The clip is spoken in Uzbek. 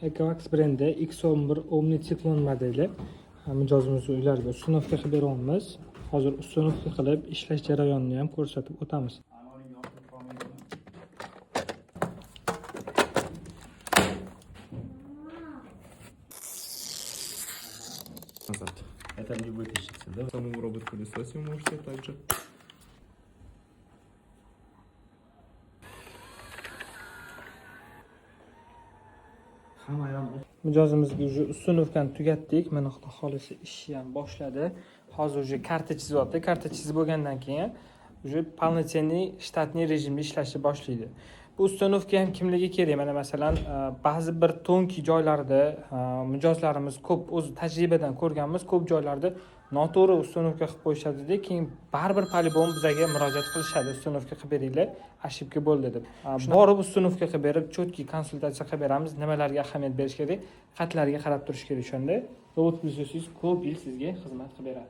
Ecovax brendi X11 Omnicyclone modeli mijozimiz uylarga ustunovka qilib beramiz. Hozir ustunovka qilib ishlash jarayonini ham ko'rsatib o'tamiz. Назад. Это не вытащится, да? Самому робот-пылесосе вы можете также. Mijozimizga уже ustunovkani tugatdik. Mana xudo xolisi ishni ham boshladi. Hozir уже karta chizyapti. Karta chizib bo'lgandan keyin уже полноценный shtatniy rejimda ishlashni boshlaydi. Bu ustunovka ham kimlarga kerak? Mana masalan, ba'zi bir tonki joylarda mijozlarimiz ko'p o'z tajribadan ko'rganmiz, ko'p joylarda noto'g'ri ustunovka qilib qo'yishadi-da, keyin baribir polibon bizga murojaat qilishadi, ustunovka qilib beringlar, ошибка bo'ldi deb. Borib ustunovka qilib berib, chotki konsultatsiya qilib beramiz, nimalarga ahamiyat berish kerak, xatlarga qarab turish kerak. Shunda robot pulsosiz ko'p yil sizga xizmat qilib beradi.